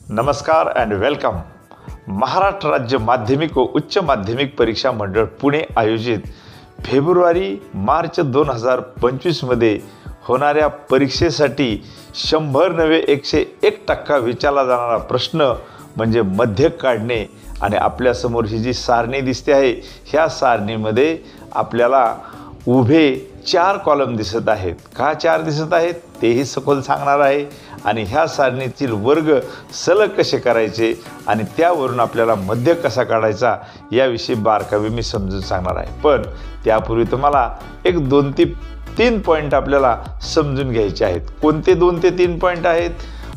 नमस्कार and welcome. Maharashtra राज्य माध्यमिक व उच्च माध्यमिक परीक्षा मंडळ पुणे आयोजित फेब्रुवारी-मार्च 2025मध्ये होणाऱ्या परीक्षेसाठी 100 नव्हे 101% विचारला जाणारा प्रश्न म्हणजे मध्यक काढणे. आणि आपल्यासमोर ही जी सारणी दिसते आहे, ह्या सारणीमध्ये आपल्याला उभे 4 कॉलम दिसत आहेत. का 4 दिसत आहेत तेही सखोल सांगणार आहे. आणि ह्या सारणीतील वर्ग सलग कसे करायचे आणि त्यावरून आपल्याला मध्य कसा काढायचा याविषयी बारकावे मी समजून सांगणार आहे. पण त्यापूर्वी तुम्हाला एक 2 ते 3 पॉईंट आपल्याला समजून घ्यायचे आहेत. कोणते 2 ते 3 पॉईंट आहेत?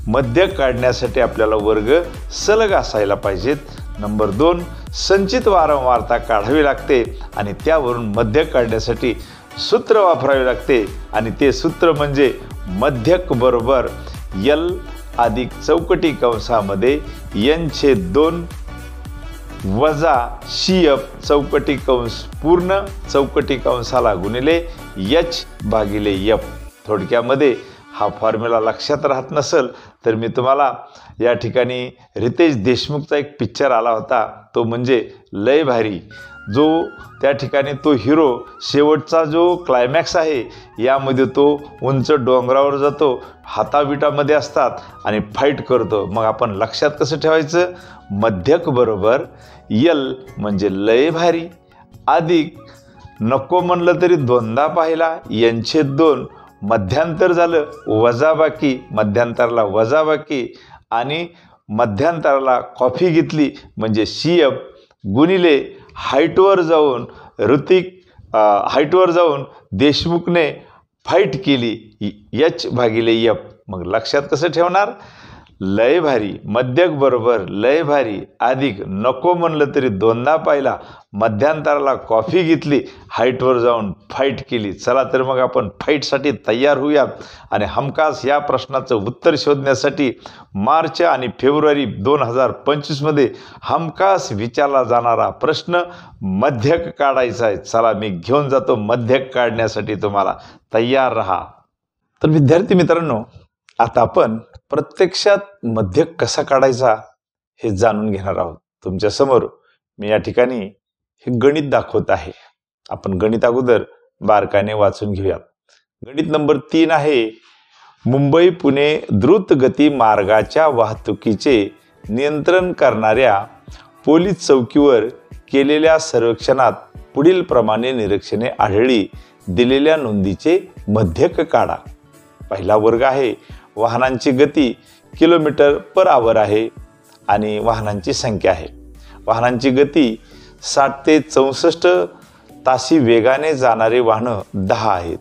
मध्य काढण्यासाठी आपल्याला वर्ग सलग असायला पाहिजेत. नंबर 2, संचित वारंवारता काढावी लागते आणि त्यावरून मध्य काढण्यासाठी सूत्र वापरावे लागते. आणि ते सूत्र म्हणजे मध्यक बरोबर L अधिक चौकटी कंसामध्ये n/2 वजा CF चौकटी कंस पूर्ण चौकटी कंसाला गुणिले H/F. थोडक्यामध्ये हा फॉर्म्युला लक्षात राहत नसेल तर मी तुम्हाला या ठिकाणी रितेश देशमुखचा एक पिक्चर आला होता, तो म्हणजे लय भारी. जो त्या ठिकाणी तो हिरो शेवटचा जो क्लायमॅक्स आहे यामध्ये तो उंच डोंगरावर जातो, हाताबिटामध्ये असतात आणि फाईट करतो. मग आपण लक्षात कसं ठेवायचं? मध्यक बरोबर L म्हणजे लय भारी अधिक नको म्हणलं तरी दोनदा पाहिला n/2 मध्यांतर झालं वजाबाकी, मध्यांतराला वजाबाकी आणि मध्यांतराला कॉफी घेतली म्हणजे CF गुणिले हाईटवर जाऊन हाईटवर जाऊन देशमुखने फाईट केली H/F. मग लक्षात कसं ठेवणार? लय भारी मध्यक बरोबर लय भारी अधिक नको म्हणलं तरी दोनदा पाहिला, मध्यांतराला कॉफी घेतली, हाईटवर जाऊन फाईट केली. चला तर मग आपण फाईटसाठी तयार होऊयात आणि हमखास या प्रश्नाचं उत्तर शोधण्यासाठी मार्च आणि फेब्रुवारी 2025मध्ये हमखास विचारला जाणारा प्रश्न मध्यक काढायचा आहे. चला मी घेऊन जातो मध्यक काढण्यासाठी, तुम्हाला तयार राहा. तर विद्यार्थी मित्रांनो, आता आपण प्रत्यक्षात मध्यक कसा काढायचा हे जाणून घेणार आहोत. तुमच्या समोर मी या ठिकाणी हे गणित दाखवत आहे. आपण गणित अगोदर बारकाने वाचून घेऊयात. गणित नंबर 3 आहे. मुंबई पुणे द्रुतगती मार्गाच्या वाहतुकीचे नियंत्रण करणाऱ्या पोलीस चौकीवर केलेल्या सर्वेक्षणात पुढील प्रमाणे निरीक्षणे आढळली. दिलेल्या नोंदीचे मध्यक काढा. पहिला वर्ग आहे. वाहनांची गती km/h आहे आणि वाहनांची संख्या आहे. वाहनांची गती 60 ते 64 तासी वेगाने जाणारे वाहनं 10 आहेत.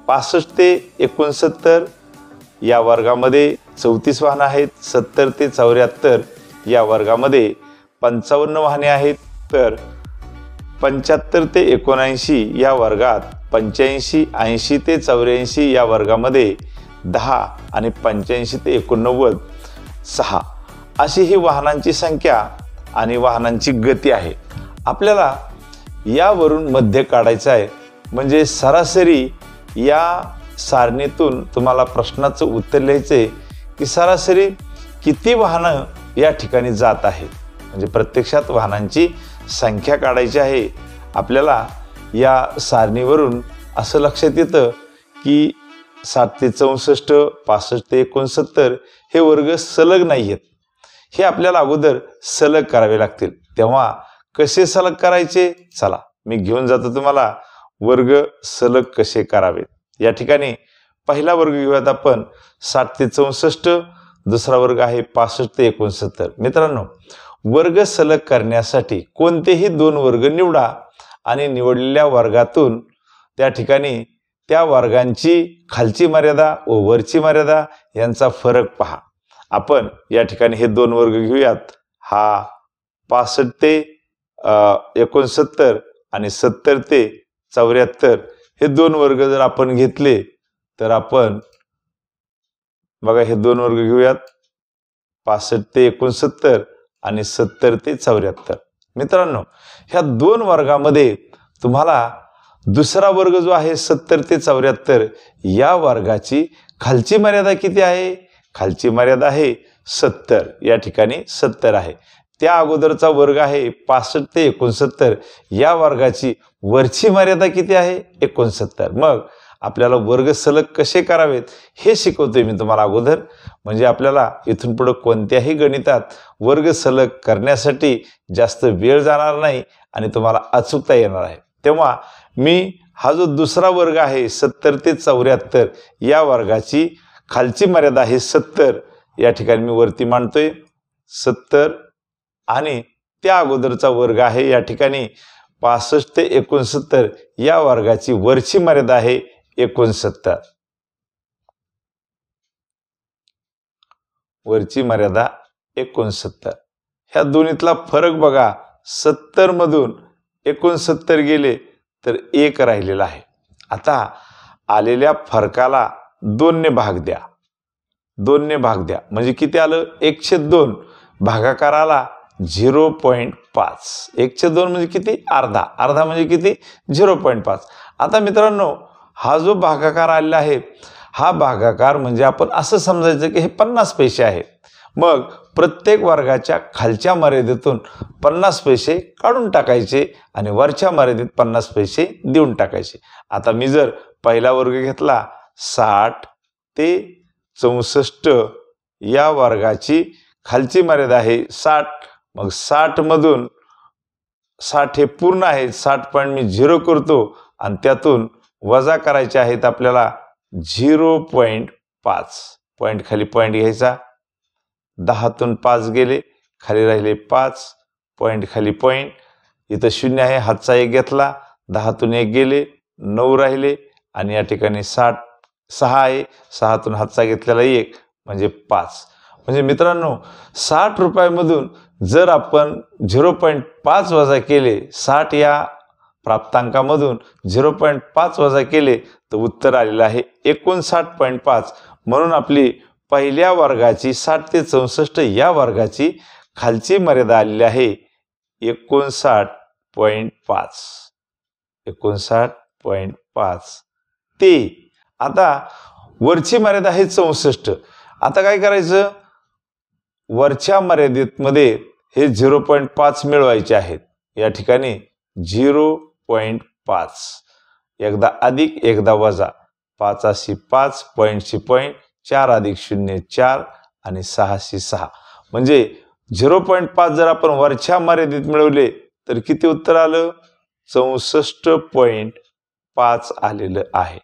65 ते 69 या वर्गामध्ये 34 वाहनं आहेत. 70 ते 74 या वर्गामध्ये 55 वाहने आहेत. तर 75 ते 79 या वर्गात 85, 80 ते 84 या वर्गामध्ये 10 आणि 85 ते 89 6 अशी ही वाहनांची संख्या आणि वाहनांची गती आहे. आपल्याला यावरून मध्य काढायचं आहे. म्हणजे सरासरी या सारणीतून तुम्हाला प्रश्नाचं उत्तर लिहायचे की सरासरी किती वाहनं या ठिकाणी जात आहेत. म्हणजे प्रत्यक्षात वाहनांची संख्या काढायची आहे. आपल्याला या सारणीवरून असं लक्षात येतं की 60 ते 64, 65 ते 69 हे वर्ग सलग नाही आहेत. हे आपल्याला अगोदर सलग करावे लागतील. तेव्हा कसे सलग करायचे? चला मी घेऊन जातो तुम्हाला वर्ग सलग कसे करावेत. या ठिकाणी पहिला वर्ग घेऊयात आपण 60 ते 64. दुसरा वर्ग आहे 65 ते 69. मित्रांनो, वर्ग सलग करण्यासाठी कोणतेही 2 वर्ग निवडा आणि निवडलेल्या वर्गातून त्या ठिकाणी त्या वर्गांची खालची मर्यादा व वरची मर्यादा यांचा फरक पहा. आपण या ठिकाणी हे 2 वर्ग घेऊयात. हा 65 ते 69 आणि 70 ते 74 हे 2 वर्ग जर आपण घेतले तर आपण बघा हे 2 वर्ग घेऊयात. 65 ते 69 आणि 70 ते 74. मित्रांनो, ह्या 2 वर्गामध्ये तुम्हाला दुसरा वर्ग जो आहे 70 ते 74 या वर्गाची खालची मर्यादा किती आहे? खालची मर्यादा आहे 70 या ठिकाणी 70 आहे. त्या अगोदरचा वर्ग आहे 65 ते 69. या वर्गाची वरची मर्यादा किती आहे? 69. मग आपल्याला वर्ग सलग कसे करावेत हे शिकवतोय मी तुम्हाला अगोदर. म्हणजे आपल्याला इथून पुढे कोणत्याही गणितात वर्ग सलग करण्यासाठी जास्त वेळ जाणार नाही आणि तुम्हाला अचूकता येणार आहे. तेव्हा मी हा जो दुसरा वर्ग आहे 70 ते 74 या वर्गाची खालची मर्यादा आहे 70. या ठिकाणी मी वरती मांडतोय 70 आणि त्या अगोदरचा वर्ग आहे या ठिकाणी 65 ते 69. या वर्गाची वरची मर्यादा आहे 69. वरची मर्यादा 69. ह्या दोन्हीतला फरक बघा. 70 मधून 69 गेले तर 1 राहिलेला आहे. आता आलेल्या फरकाला 2 ने भाग द्या. 2 ने भाग द्या म्हणजे किती आलं? 1/2. भागाकार आला 0.5. 1/2 म्हणजे किती? अर्धा. अर्धा म्हणजे किती? 0.5. आता मित्रांनो हा जो भागाकार आलेला आहे हा भागाकार म्हणजे आपण असं समजायचं की हे 50 पैसे आहेत. मग प्रत्येक वर्गाच्या खालच्या मर्यादेतून 50 पैसे काढून टाकायचे आणि वरच्या मर्यादेत 50 पैसे देऊन टाकायचे. आता मी जर पहिला वर्ग घेतला 60 ते 64 या वर्गाची खालची मर्यादा आहे 60. मग 60 मधून 60 हे पूर्ण आहे. 60 पॉईंट मी 0 करतो आणि त्यातून वजा करायचे आहेत आपल्याला 0.5. पॉईंट खाली पॉईंट घ्यायचा. 10तून 5 गेले खाली राहिले 5. पॉईंट खाली पॉईंट. इथं 0 आहे हातचा 1 घेतला. 10तून 1 गेले 9 राहिले आणि या ठिकाणी 6 आहे. 6तून हातचा घेतलेला 1 म्हणजे 5. म्हणजे मित्रांनो 60 रुपयामधून जर आपण 0.5 वजा केले 60 या प्राप्तांकामधून 0.5 वजा केले तर उत्तर आलेलं आहे 59.5. म्हणून आपली पहिल्या वर्गाची 60 ते 64 या वर्गाची खालची मर्यादा आलेली आहे 59.5. 59.5 ते आता वरची मर्यादा आहे 64. आता काय करायचं? वरच्या मर्यादेमध्ये हे 0.5 मिळवायचे आहेत. या ठिकाणी 0.5 एकदा अधिक एकदा वजा. 5 5 पॉईंटची पॉईंट 4 अधिक 0 4 आणि 6 6 म्हणजे 0.5 जर आपण वरच्या मर्यादेत मिळवले तर किती उत्तर आलं? 64.5 आलेलं आहे.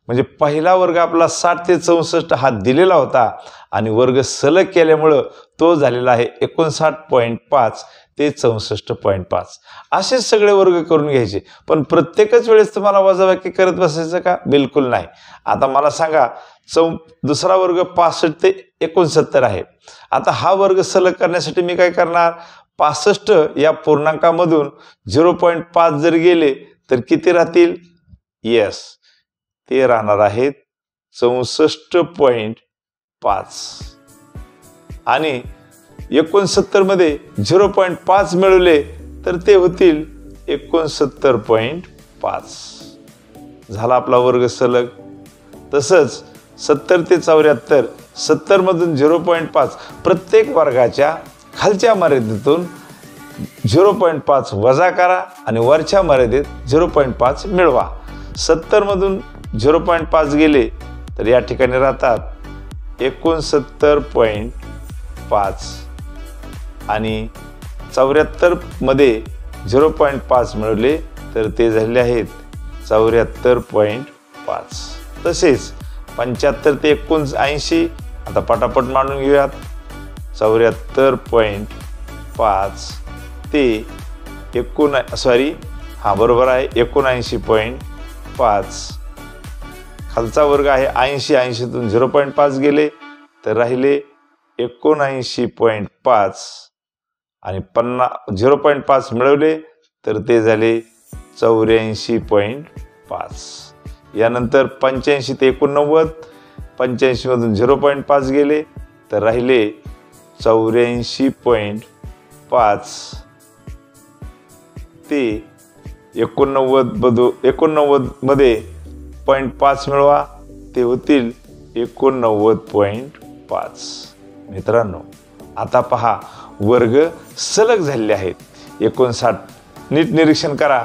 म्हणजे पहिला वर्ग आपला 60 ते 64 हा दिलेला होता आणि वर्ग सलग केल्यामुळं तो झालेला आहे 59.5 ते 64.5. असे सगळे वर्ग करून घ्यायचे. पण प्रत्येकच वेळेस तुम्हाला वजाबाकी करत बसायचं का? बिलकुल नाही. आता मला सांगा दुसरा वर्ग 65 ते 69 आहे. आता हा वर्ग सलग करण्यासाठी मी काय करणार? 65 या पूर्णांकामधून 0.5 जर गेले तर किती राहतील? येस ते राहणार आहेत 64.5 आणि 69 मध्ये 0.5 मिळवले तर ते होतील 69.5. झाला आपला वर्ग सलग. तसंच 70 ते 74 70 मधून 0.5 प्रत्येक वर्गाच्या खालच्या मर्यादेतून 0.5 वजा करा आणि वरच्या मर्यादेत 0.5 मिळवा. 70 मधून 0.5 गेले तर या ठिकाणी राहतात 69.5 आणि 74 मध्ये 0.5 मिळवले तर ते झाले आहेत 74.5. तसेच 75 ते 79 आता पटापट मांडून घेऊयात. 74.5 ते 79.5. खालचा वर्ग आहे 80. 80तून 0.5 गेले तर राहिले 79.5 आणि 0.5 मिळवले तर ते झाले 84.5. यानंतर 85 ते 89. 85 मधून 0.5 गेले तर राहिले 84.5 ते 89 मध्ये 0.5 मिळवा ते होतील 89.5. मित्रांनो आता पहा वर्ग सलग झालेले आहेत. 59 नीट निरीक्षण करा.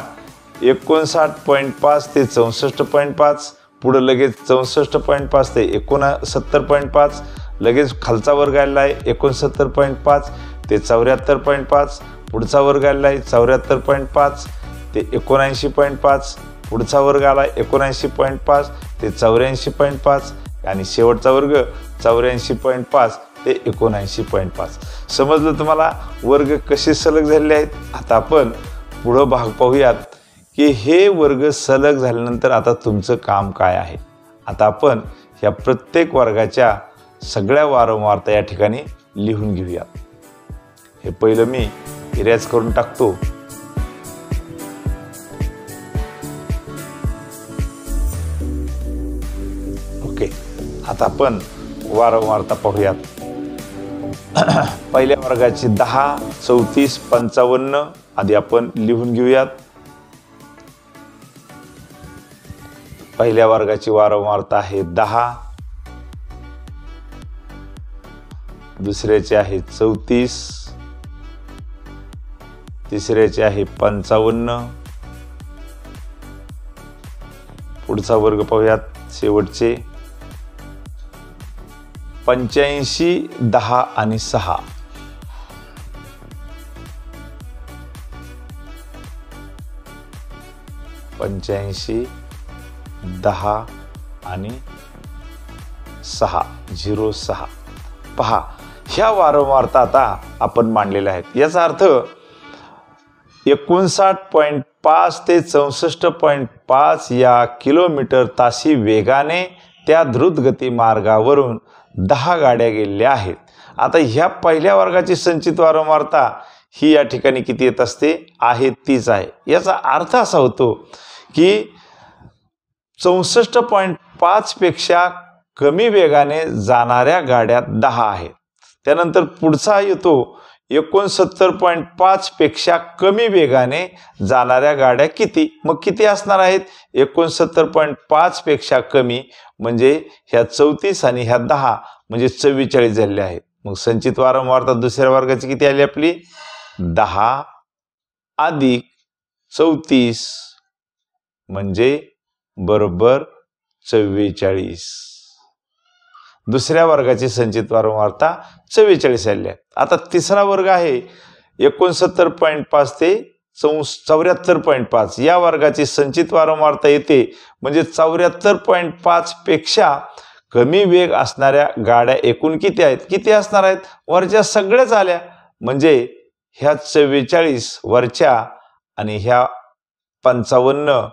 59.5 ते 64.5, पुढं लगेच 64.5 ते 69.5, लगेच खालचा वर्ग आलेला आहे 69.5 ते 74.5, पुढचा वर्ग आलेला आहे 74.5 ते 79.5, पुढचा वर्ग आला 79.5 ते 84.5 आणि शेवटचा वर्ग 84.5 ते 79.5. समजलं तुम्हाला वर्ग कसे सलग झालेले आहेत. आता आपण पुढं भाग पाहूयात की हे वर्ग सलग झाल्यानंतर आता तुमचं काम काय आहे. आता आपण ह्या प्रत्येक वर्गाच्या सगळ्या वारंवारता या ठिकाणी लिहून घेऊया. हे पहिलं मी इरेज करून टाकतो. ओके, आता आपण वारंवारता पाहूयात. पहिल्या वर्गाची 10, 34, 55 आधी आपण लिहून घेऊयात. पहिल्या वर्गाची वारंवारता आहे 10, दुसऱ्याचे आहे 34, तिसऱ्याचे आहे 55, पुढचा वर्ग पाहूयात शेवटचे 85, 10 आणि 6. पंच्याऐंशी, 10 आणि 6, 06. पहा ह्या वारंवारता आता आपण मांडलेल्या आहेत. याचा अर्थ 59.5 ते 64.5 या किलोमीटर तासी वेगाने त्या द्रुतगती मार्गावरून 10 गाड्या गेलेल्या आहेत. आता ह्या पहिल्या वर्गाची संचित वारंवारता ही या ठिकाणी किती येत असते आहे तीच आहे. याचा अर्थ असा होतो की 64.5 पेक्षा कमी वेगाने जाणाऱ्या गाड्या 10 आहेत. त्यानंतर पुढचा येतो 69.5 पेक्षा कमी वेगाने जाणाऱ्या गाड्या किती. मग किती असणार आहेत 69.5 पेक्षा कमी म्हणजे ह्या 34 आणि ह्या 10 म्हणजे 44 झालेले आहेत. मग संचित वारंवारता दुसऱ्या वर्गाची किती आली आपली 10 अधिक 34 म्हणजे बरोबर 44. दुसऱ्या वर्गाची संचित वारंवारता 44 आली आहे. आता तिसरा वर्ग आहे 69.5 ते 74.5 या वर्गाची संचित वारंवारता येते म्हणजे 74.5 पेक्षा कमी वेग असणाऱ्या गाड्या एकूण किती आहेत. किती असणार आहेत वरच्या सगळ्याच आल्या म्हणजे ह्या 44 वरच्या आणि ह्या 55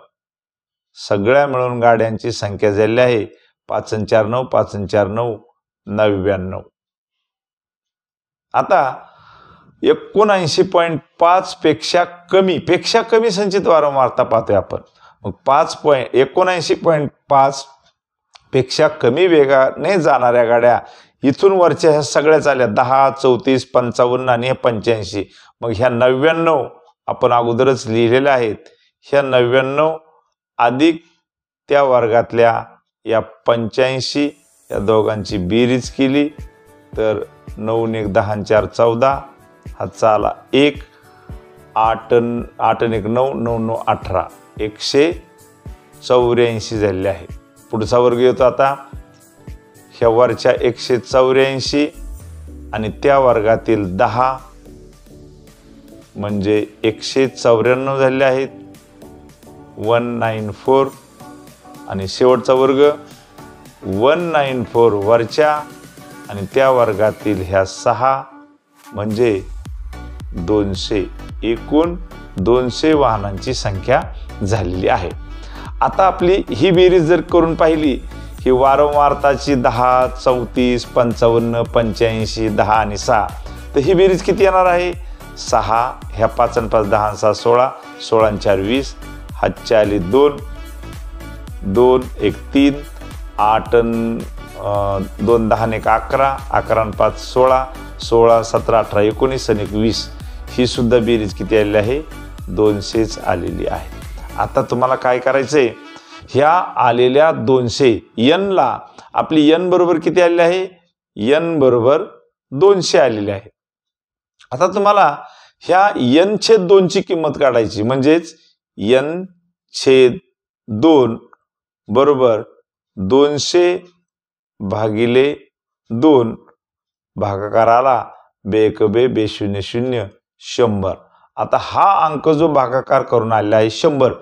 सगळ्या मिळून गाड्यांची संख्या झाली आहे 5 आणि 4 9, 5 आणि 4 9, 99. आता 79.5 पेक्षा कमी संचित वारंवारता पाहतोय आपण. मग 79.5 पेक्षा कमी वेगाने जाणाऱ्या गाड्या इथून वरच्या ह्या सगळ्याच आल्या 10, 34, 55 आणि 85. मग ह्या 99 आपण अगोदरच लिहिलेल्या आहेत. ह्या 99 अधिक त्या वर्गातल्या या 85 या दोघांची बेरीज केली तर 9 आणि 1 10 आणि 4 14 हा चाला 1 8 आणि 1 9 9 9 18 184 झालेले आहे. पुढचा वर्ग येतो आता ह्या वरच्या 184 आणि त्या वर्गातील 10 म्हणजे 194 झालेले आहेत 194 आणि शेवटचा वर्ग 194 वरच्या आणि त्या वर्गातील ह्या 6 म्हणजे 200. एकूण 200 वाहनांची संख्या झालेली आहे. आता आपली ही बेरीज जर करून पाहिली ही वारंवारताची 10, 34, 55, 85, 10 आणि 6 तर ही बेरीज किती येणार आहे 6. ह्या 5 आणि 5 10 आणि 6 16, 16 आणि 4 20, हातच्या आली 2, 2 1 3, 8 2 10 आणि 1 11, 11 आणि 5 16, 16 17 18 19 आणि 20 ही सुद्धा बेरीज किती आलेली आहे 200च आलेली आहे. आता तुम्हाला काय करायचंय ह्या आलेल्या 200 n ला आपली n बरोबर किती आलेली आहे n बरोबर 200 आलेली आहे. आता तुम्हाला ह्या n/2 ची किंमत काढायची, म्हणजेच n/2 बरोबर 200/2 भागाकाराला बे 0 0 100. आता हा अंक जो भागाकार करून आलेला आहे 100,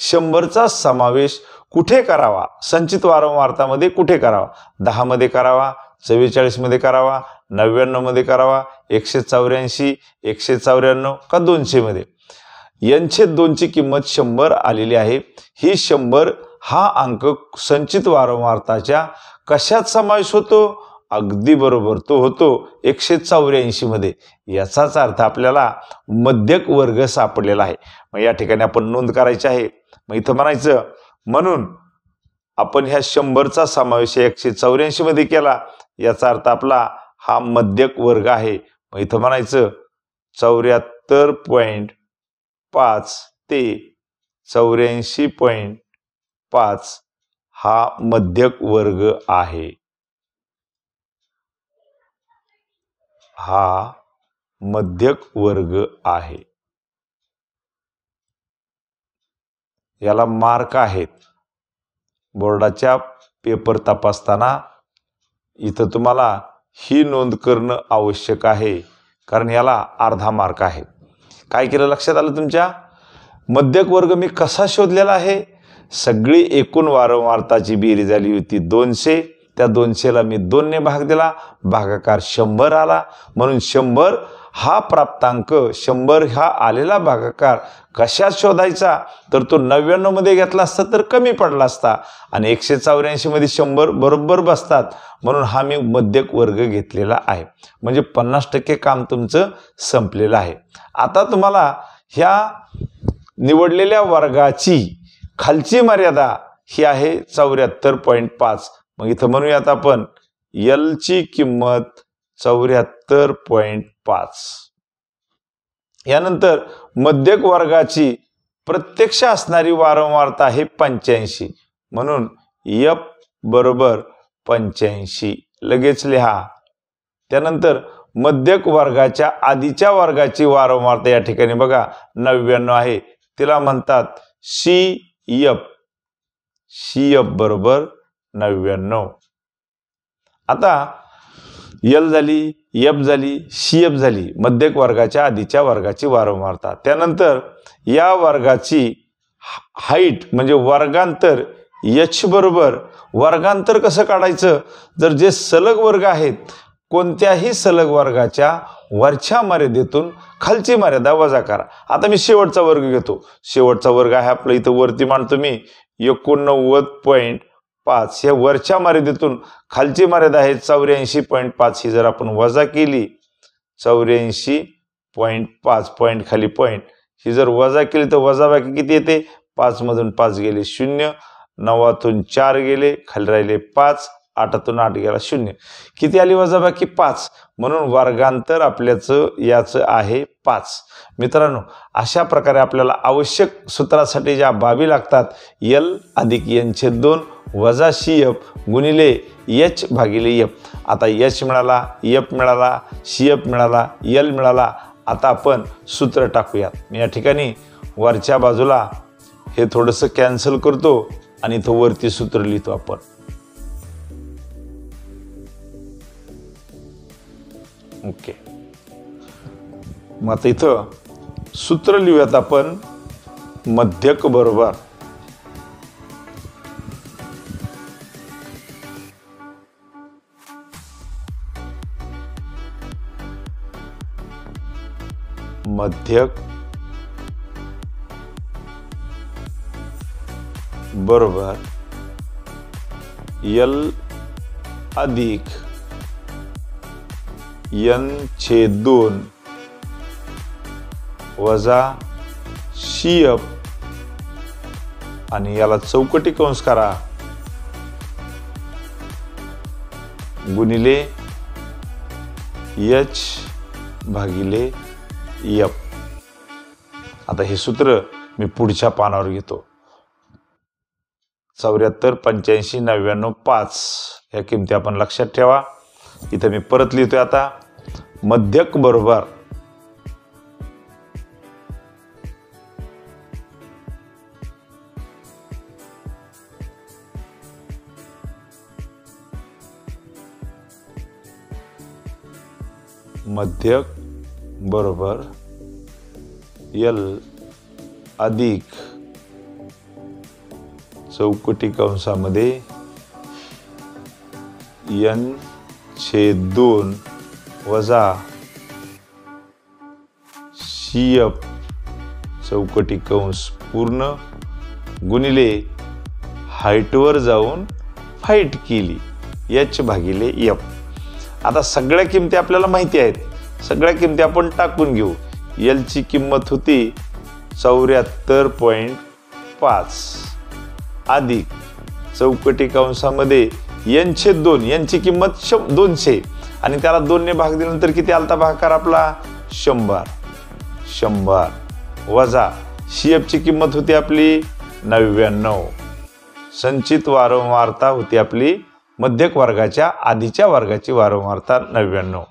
100चा समावेश कुठे करावा? संचित वारंवारतामध्ये कुठे करावा? 10 मध्ये करावा, 44 मध्ये करावा, 99 मध्ये करावा, 184, 194 का 200 मध्ये? n/2 ची किंमत 100 आलेली आहे. ही 100 हा अंक संचित वारंवारताच्या कशात समावेश होतो? अगदी बरोबर, तो होतो 184 मध्ये. याचाच अर्थ आपल्याला मध्यक वर्ग सापडलेला आहे. मग या ठिकाणी आपण नोंद करायची आहे. मग इथं म्हणायचं, म्हणून आपण ह्या 100चा समावेश 184 मध्ये केला, याचा अर्थ आपला हा मध्यक वर्ग आहे. मग इथं म्हणायचं 74.5 ते 84.5 हा मध्यक वर्ग आहे. हा मध्यक वर्ग आहे. याला मार्क आहेत. बोर्डाच्या पेपर तपासताना इथं तुम्हाला ही नोंद करणं आवश्यक आहे, कारण याला अर्धा मार्क आहे. काय केलं लक्षात आलं तुमच्या? मध्यक वर्ग मी कसा शोधलेला आहे? सगळी एकूण वारंवारताची बेरीज झाली होती 200, त्या 200ला मी 2 ने भाग दिला, भागाकार 100 आला. म्हणून 100 हा प्राप्तांक, 100 हा आलेला भागाकार कशात शोधायचा? तर तो 99 मध्ये घेतला असता तर कमी पडला असता, आणि 184 मध्ये 100 बरोबर बसतात. म्हणून हा मी मध्यक वर्ग घेतलेला आहे. म्हणजे 50% काम तुमचं संपलेलं आहे. आता तुम्हाला ह्या निवडलेल्या वर्गाची खालची मर्यादा ही आहे 74.5. मग इथं म्हणूयात आपण L ची किंमत 74.5. यानंतर मध्यक वर्गाची प्रत्यक्ष असणारी वारंवारता आहे 85. म्हणून F बरोबर 85 लगेच लिहा. त्यानंतर मध्यक वर्गाच्या आधीच्या वर्गाची वारंवारता या ठिकाणी बघा 99 आहे, तिला म्हणतात CF. CF बरोबर 99. आता L झाली, F झाली, CF झाली मध्यक वर्गाच्या आधीच्या वर्गाची वारंवारता. त्यानंतर या वर्गाची हाईट म्हणजे वर्गांतर H बरोबर, वर्गांतर कसं काढायचं? जर जे सलग वर्ग आहेत, कोणत्याही सलग वर्गाच्या वरच्या मर्यादेतून खालची मर्यादा वजा करा. आता मी शेवटचा वर्ग घेतो. शेवटचा वर्ग आहे आपला, इथं वरती मांडतो मी 89.5. या वरच्या मर्यादेतून खालची मर्यादा आहे 84.5. ही जर आपण वजा केली 84.5 पॉईंट खाली पॉईंट, ही जर वजा केली तर वजाबाकी किती येते? 5 मधून 5 गेले 0, 9तून 4 गेले, खाली राहिले 5, 8तून 8 गेला 0. किती आली वजाबाकी? 5. म्हणून वर्गांतर आपल्याचं याचं आहे 5. मित्रांनो, अशा प्रकारे आपल्याला आवश्यक सूत्रासाठी ज्या बाबी लागतात, L अधिक n/2 वजा CF गुणिले H भागिले F. आता H मिळाला, F मिळाला, CF मिळाला, L मिळाला. आता आपण सूत्र टाकूयात. मी या ठिकाणी वरच्या बाजूला हे थोडंसं कॅन्सल करतो आणि इथं वरती सूत्र लिहितो आपण. ओके, मग आता इथं सूत्र लिहूयात आपण. मध्यक बरोबर मध्यक बरोबर L अधिक n/2 वजा CF आणि याला चौकटी कंस करा गुणिले H भागिले F. आता हे सूत्र मी पुढच्या पानावर घेतो. 74, 85, 99, 5 या किमती आपण लक्षात ठेवा. इथं मी परत लिहितोय आता. मध्यक बरोबर मध्यक बरोबर L अधिक चौकटी कंसामध्ये n/2 वजा CF चौकटी कंस पूर्ण गुणिले हाईटवर जाऊन फाईट केली H/F. आता सगळ्या किमती आपल्याला माहिती आहेत, सगळ्या किमती आपण टाकून घेऊ. L ची किंमत होती 74.5 अधिक चौकटी कंसामध्ये n/2 यांची किंमत 200 आणि त्याला 2 ने भाग दिल्यानंतर किती आलता भागाकार आपला 100 वजा CF ची किंमत होती आपली 99. संचित वारंवारता होती आपली मध्यक वर्गाच्या आधीच्या वर्गाची वारंवारता 99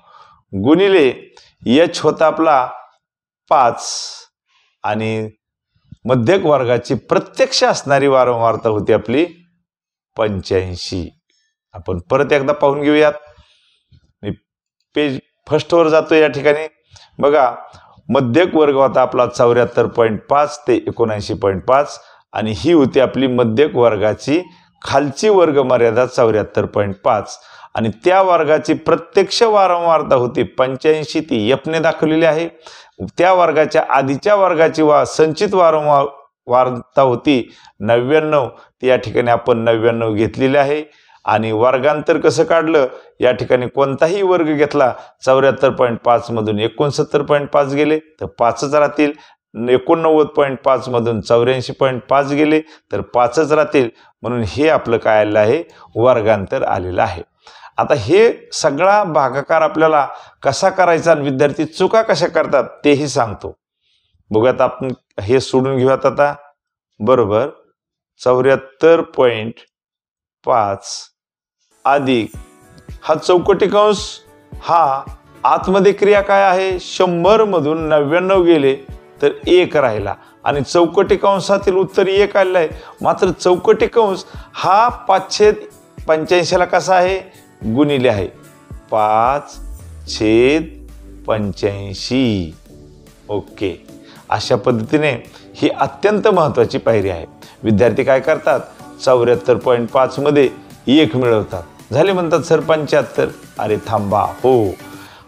गुणिले H होता आपला 5 आणि मध्यक वर्गाची प्रत्यक्ष असणारी वारंवारता होती आपली 85. आपण परत एकदा पाहून घेऊयात. मी पेज फर्स्टवर जातो. या ठिकाणी बघा मध्यक वर्ग होता आपला 74.5 ते 79.5 आणि ही होती आपली मध्यक वर्गाची खालची वर्ग मर्यादा 74.5 आणि त्या वर्गाची प्रत्यक्ष वारंवारता होती 85. ती F ने दाखवलेली आहे. त्या वर्गाच्या आधीच्या वर्गाची संचित वारंवारता होती 99. ती या ठिकाणी आपण 99 घेतलेली आहे आणि वर्गांतर कसं काढलं, या ठिकाणी कोणताही वर्ग घेतला 74.5 मधून 69.5 गेले तर 5च राहतील, 89.5 मधून 84.5 गेले तर 5च राहतील. म्हणून हे आपलं काय आलेलं आहे, वर्गांतर आलेलं आहे. आता हे सगळा भागाकार आपल्याला कसा करायचा आणि विद्यार्थी चुका कशा करतात तेही सांगतो. बघूयात आपण हे सोडून घेऊयात आता. बरोबर 74.5 अधिक हा चौकटी कंस, हा आतमध्ये क्रिया काय आहे, 100 मधून 99 गेले तर 1 राहिला आणि चौकटी कंसातील उत्तर 1 आलेलं आहे. मात्र चौकटी कंस हा 5/85 ला कसा आहे, गुणिले आहे 5/85. ओके, अशा पद्धतीने ही अत्यंत महत्त्वाची पायरी आहे. विद्यार्थी काय करतात, 74.5 मध्ये 1 मिळवतात, झाले म्हणतात सर 75. अरे थांबा, हो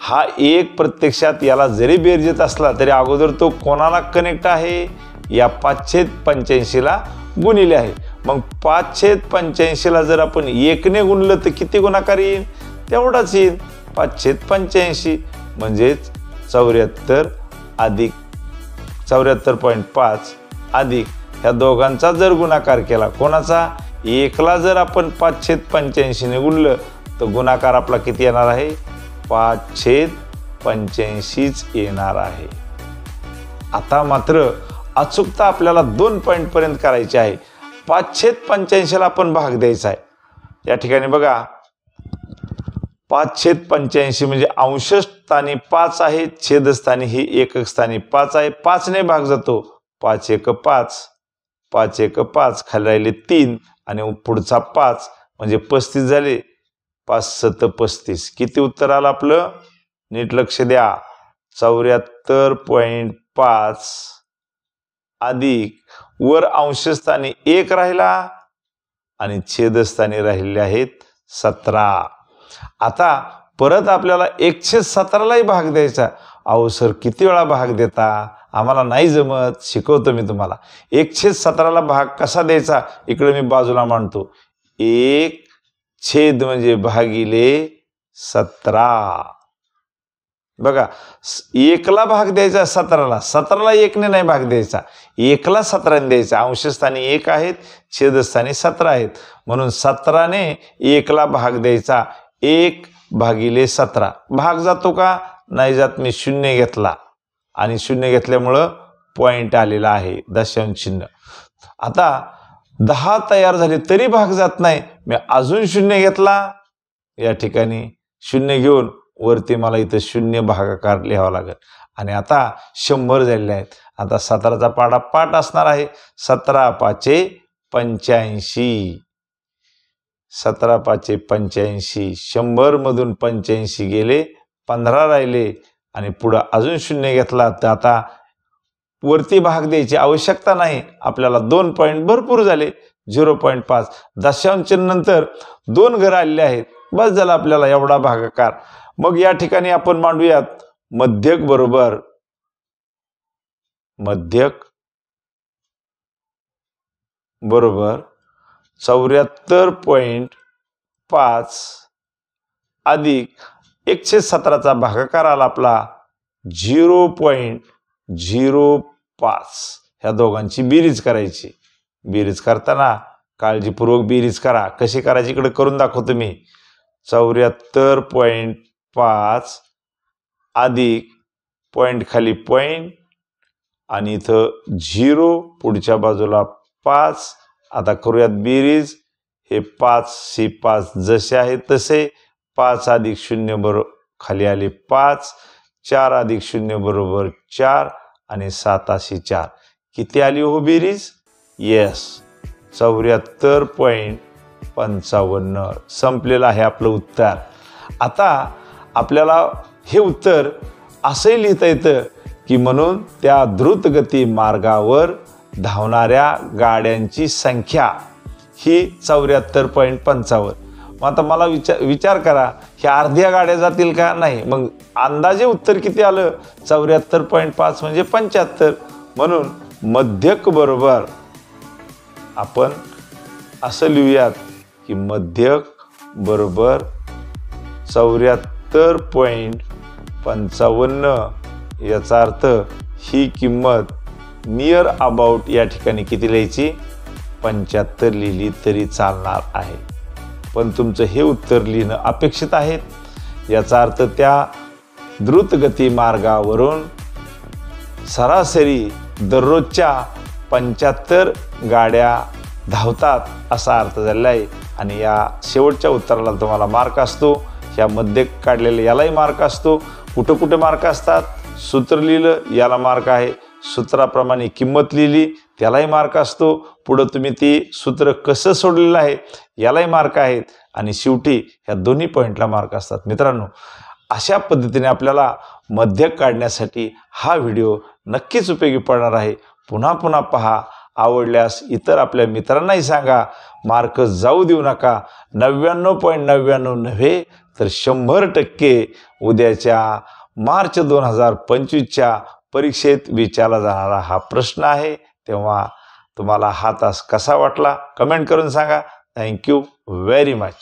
हा 1 प्रत्यक्षात याला जरी बेरजेत असला तरी अगोदर तो कोणाला कनेक्ट आहे, या 5/85 ला गुणिले आहे. मग 5/85 ला जर आपण 1 ने गुणलं तर किती गुणाकार येईल, तेवढाच येईल 5/85 म्हणजेच 74 अधिक 74.5 अधिक ह्या दोघांचा जर गुणाकार केला, कोणाचा, 1 ला जर आपण 5/85 ने गुणलं तर गुणाकार आपला किती येणार आहे, 5/85 येणार आहे. आता मात्र अचूकता आपल्याला 2 पॉइंट पर्यंत करायची आहे. 5/85 ला आपण भाग द्यायचा आहे. या ठिकाणी बघा 5/85 म्हणजे अंशस्थानी 5 आहे, छेदस्थानी ही एकक स्थानी 5 आहे. 5 ने भाग जातो, 5×1 5, 5×1 5, खाली राहिले 3 आणि पुढचा 5 म्हणजे 35 झाले. 5×7 35. किती उत्तर आलं आपलं, नीट लक्ष द्या, 74.5 अधिक वर अंशस्थानी 1 राहिला आणि छेदस्थानी राहिले आहेत 17. आता परत आपल्याला 1/17 लाही भाग द्यायचा. अहो सर किती वेळा भाग देता, आम्हाला नाही जमत, शिकवतो मी तुम्हाला. 1/17 ला भाग कसा द्यायचा, इकडे मी बाजूला मांडतो. 1 म्हणजे भागिले 17. बघा 1 ला भाग द्यायचा 17 ला, 17 ला 1 ने नाही भाग द्यायचा, 1 ला 17 ने द्यायचा. अंशस्थानी 1 आहेत, छेदस्थानी 17 आहेत, म्हणून 17 ने 1 ला भाग द्यायचा. 1/17 भाग जातो का, नाही जात. मी 0 घेतला आणि 0 घेतल्यामुळं पॉइंट आलेला आहे, दशांश चिन्ह. आता 10 तयार झाले तरी भाग जात नाही, मी अजून 0 घेतला, या ठिकाणी 0 घेऊन वरती मला इथं 0 भागाकार लिहावा लागेल आणि आता 100 झालेले आहेत. आता 17चा पाढा पाठ असणार आहे. 17 पाचे 85. 17 पाचे 85. 100 मधून 85 गेले, 15 राहिले आणि पुढं अजून 0 घेतला तर आता वरती भाग द्यायची आवश्यकता नाही. आपल्याला 2 पॉईंट भरपूर झाले. 0.5 दशांश नंतर 2 घरं आलेले आहेत. बस झाला आपल्याला एवढा भागाकार. मग या ठिकाणी आपण मांडूयात मध्यक बरोबर मध्यक बरोबर 74.5 अधिक 117चा भागाकार आला आपला 0.05. ह्या दोघांची बेरीज करायची. बेरीज करताना काळजीपूर्वक बेरीज करा. कशी करायची इकडे करून दाखवतो मी. 74.5 अधिक पॉईंट खाली पॉईंट आणि इथं 0 पुढच्या बाजूला 5. आता करूयात बेरीज. हे 5 हे 5 जसे आहेत तसे. 5 अधिक 0 बरोबर खाली आले 5. 4 अधिक 0 बरोबर 4 आणि 7 अशी 4. किती आली हो बेरीज? येस, 74.55. संपलेलं आहे आपलं उत्तर. आता आपल्याला हे उत्तर असंही लिहिता येतं की म्हणून त्या द्रुतगती मार्गावर धावणाऱ्या गाड्यांची संख्या ही 74.55. मग आता मला विचार करा, ह्या अर्ध्या गाड्या जातील का? नाही. मग अंदाजे उत्तर किती आलं? 74.5 म्हणजे 75. म्हणून मध्यक बरोबर आपण असं लिहूयात की मध्यक बरोबर 74.55. याचा अर्थ ही किंमत नियर अबाउट या ठिकाणी किती लिहायची? 75 लिहिली तरी चालणार आहे. पण तुमचं हे उत्तर लिहिणं अपेक्षित आहे. याचा अर्थ त्या द्रुतगती मार्गावरून सरासरी दररोजच्या 75 गाड्या धावतात असा अर्थ झालेला आहे. आणि या शेवटच्या उत्तराला तुम्हाला मार्क असतो. ह्या मध्ये काढलेल्या यालाही मार्क असतो. कुठं कुठे मार्क असतात? सूत्र लिहिलं याला मार्क आहे, सूत्राप्रमाणे किंमत लिहिली त्यालाही मार्क असतो. पुढं तुम्ही ती सूत्र कसं सोडलेलं आहे यालाही मार्क आहेत आणि शेवटी ह्या दोन्ही पॉईंटला मार्क असतात. मित्रांनो, अशा पद्धतीने आपल्याला मध्यक काढण्यासाठी हा व्हिडिओ नक्कीच उपयोगी पडणार आहे. पुन्हा पुन्हा पहा. आवडल्यास इतर आपल्या मित्रांनाही सांगा. मार्क जाऊ देऊ नका. 99.99 नव्हे तर 100% उद्याच्या मार्च 2025च्या परीक्षेत विचारला जाणारा हा प्रश्न आहे. तेव्हा तुम्हाला हा तास कसा वाटला कमेंट करून सांगा. Thank you very much.